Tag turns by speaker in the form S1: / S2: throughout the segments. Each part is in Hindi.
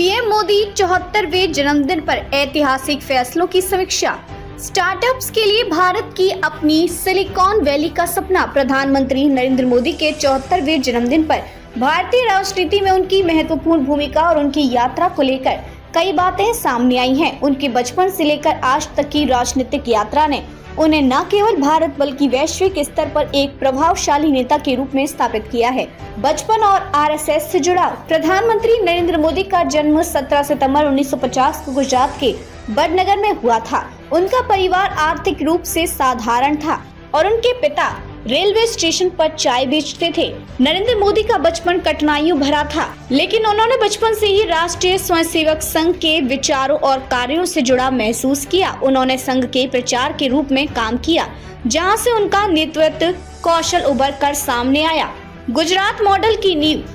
S1: पीएम मोदी 74वें जन्मदिन पर ऐतिहासिक फैसलों की समीक्षा। स्टार्टअप्स के लिए भारत की अपनी सिलिकॉन वैली का सपना। प्रधानमंत्री नरेंद्र मोदी के 74वें जन्मदिन पर भारतीय राजनीति में उनकी महत्वपूर्ण भूमिका और उनकी यात्रा को लेकर कई बातें सामने आई हैं। उनके बचपन से लेकर आज तक की राजनीतिक यात्रा ने उन्हें न केवल भारत बल्कि वैश्विक स्तर पर एक प्रभावशाली नेता के रूप में स्थापित किया है। बचपन और आरएसएस से जुड़ा। प्रधानमंत्री नरेंद्र मोदी का जन्म 17 सितंबर 1950 को गुजरात के बड़नगर में हुआ था। उनका परिवार आर्थिक रूप से साधारण था और उनके पिता रेलवे स्टेशन पर चाय बेचते थे। नरेंद्र मोदी का बचपन कठिनाइयों भरा था, लेकिन उन्होंने बचपन से ही राष्ट्रीय स्वयंसेवक संघ के विचारों और कार्यों से जुड़ा महसूस किया। उन्होंने संघ के प्रचार के रूप में काम किया, जहां से उनका नेतृत्व कौशल उभर कर सामने आया। गुजरात मॉडल की नींव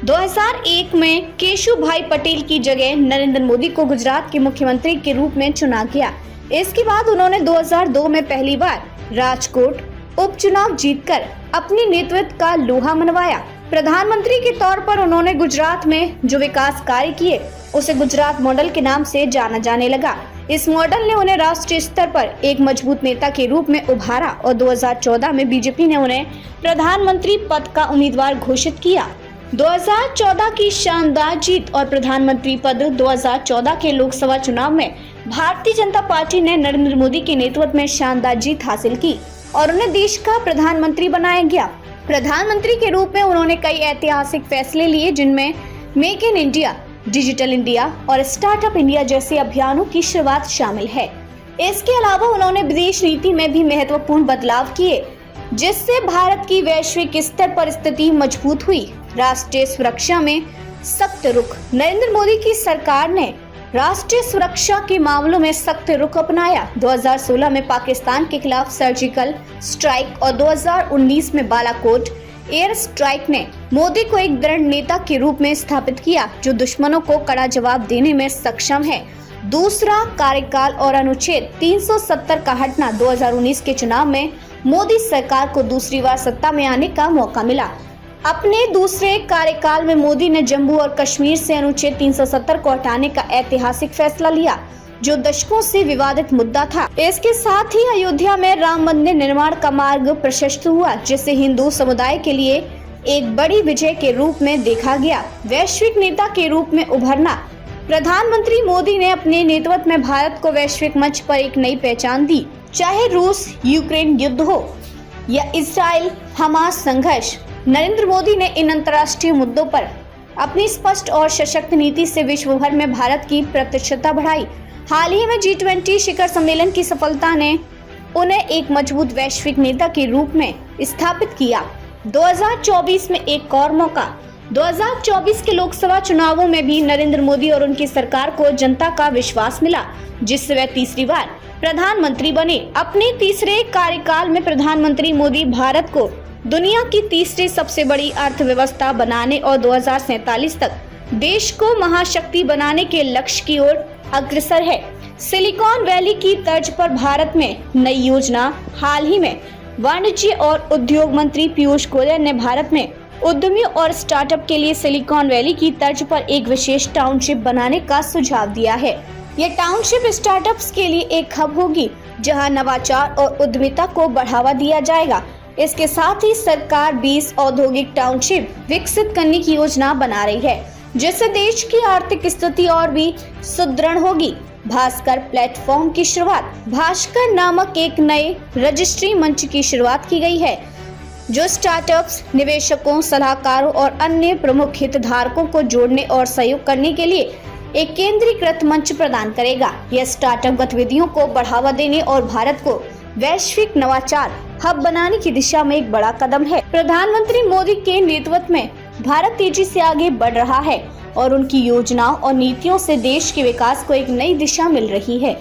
S1: 2001 में केशुभाई पटेल की जगह नरेंद्र मोदी को गुजरात के मुख्यमंत्री के रूप में चुना गया। इसके बाद उन्होंने 2002 में पहली बार राजकोट उपचुनाव जीतकर अपनी नेतृत्व का लोहा मनवाया। प्रधानमंत्री के तौर पर उन्होंने गुजरात में जो विकास कार्य किए उसे गुजरात मॉडल के नाम से जाना जाने लगा। इस मॉडल ने उन्हें राष्ट्रीय स्तर पर एक मजबूत नेता के रूप में उभारा और 2014 में बीजेपी ने उन्हें प्रधानमंत्री पद का उम्मीदवार घोषित किया। 2014 की शानदार जीत और प्रधानमंत्री पद। 2014 के लोकसभा चुनाव में भारतीय जनता पार्टी ने नरेंद्र मोदी के नेतृत्व में शानदार जीत हासिल की और उन्हें देश का प्रधानमंत्री बनाया गया। प्रधानमंत्री के रूप में उन्होंने कई ऐतिहासिक फैसले लिए, जिनमें make in India, digital India और स्टार्टअप इंडिया जैसे अभियानों की शुरुआत शामिल है। इसके अलावा उन्होंने विदेश नीति में भी महत्वपूर्ण बदलाव किए, जिससे भारत की वैश्विक स्तर पर स्थिति मजबूत हुई। राष्ट्रीय सुरक्षा में सख्त रुख। नरेंद्र मोदी की सरकार ने राष्ट्रीय सुरक्षा के मामलों में सख्त रुख अपनाया। 2016 में पाकिस्तान के खिलाफ सर्जिकल स्ट्राइक और 2019 में बालाकोट एयर स्ट्राइक ने मोदी को एक दृढ़ नेता के रूप में स्थापित किया, जो दुश्मनों को कड़ा जवाब देने में सक्षम है। दूसरा कार्यकाल और अनुच्छेद 370 का हटना। 2019 के चुनाव में मोदी सरकार को दूसरी बार सत्ता में आने का मौका मिला। अपने दूसरे कार्यकाल में मोदी ने जम्मू और कश्मीर से अनुच्छेद 370 को हटाने का ऐतिहासिक फैसला लिया, जो दशकों से विवादित मुद्दा था। इसके साथ ही अयोध्या में राम मंदिर निर्माण का मार्ग प्रशस्त हुआ, जिसे हिंदू समुदाय के लिए एक बड़ी विजय के रूप में देखा गया। वैश्विक नेता के रूप में उभरना। प्रधानमंत्री मोदी ने अपने नेतृत्व में भारत को वैश्विक मंच पर एक नई पहचान दी। चाहे रूस यूक्रेन युद्ध हो या इसराइल हमास संघर्ष, नरेंद्र मोदी ने इन अंतर्राष्ट्रीय मुद्दों पर अपनी स्पष्ट और सशक्त नीति से विश्व भर में भारत की प्रतिष्ठा बढ़ाई। हाल ही में G20 शिखर सम्मेलन की सफलता ने उन्हें एक मजबूत वैश्विक नेता के रूप में स्थापित किया। 2024 में एक और मौका। 2024 के लोकसभा चुनावों में भी नरेंद्र मोदी और उनकी सरकार को जनता का विश्वास मिला, जिससे वह तीसरी बार प्रधानमंत्री बने। अपने तीसरे कार्यकाल में प्रधानमंत्री मोदी भारत को दुनिया की तीसरी सबसे बड़ी अर्थव्यवस्था बनाने और 2047 तक देश को महाशक्ति बनाने के लक्ष्य की ओर अग्रसर है। सिलिकॉन वैली की तर्ज पर भारत में नई योजना। हाल ही में वाणिज्य और उद्योग मंत्री पीयूष गोयल ने भारत में उद्यमियों और स्टार्टअप के लिए सिलिकॉन वैली की तर्ज पर एक विशेष टाउनशिप बनाने का सुझाव दिया है। यह टाउनशिप स्टार्टअप्स के लिए एक हब होगी, जहां नवाचार और उद्यमिता को बढ़ावा दिया जाएगा। इसके साथ ही सरकार 20 औद्योगिक टाउनशिप विकसित करने की योजना बना रही है, जिससे देश की आर्थिक स्थिति और भी सुदृढ़ होगी। भास्कर प्लेटफॉर्म की शुरुआत। भास्कर नामक एक नए रजिस्ट्री मंच की शुरुआत की गई है, जो स्टार्टअप्स, निवेशकों, सलाहकारों और अन्य प्रमुख हितधारकों को जोड़ने और सहयोग करने के लिए एक केंद्रीकृत मंच प्रदान करेगा। यह स्टार्टअप गतिविधियों को बढ़ावा देने और भारत को वैश्विक नवाचार हब बनाने की दिशा में एक बड़ा कदम है। प्रधानमंत्री मोदी के नेतृत्व में भारत तेजी से आगे बढ़ रहा है और उनकी योजनाओं और नीतियों से देश के विकास को एक नई दिशा मिल रही है।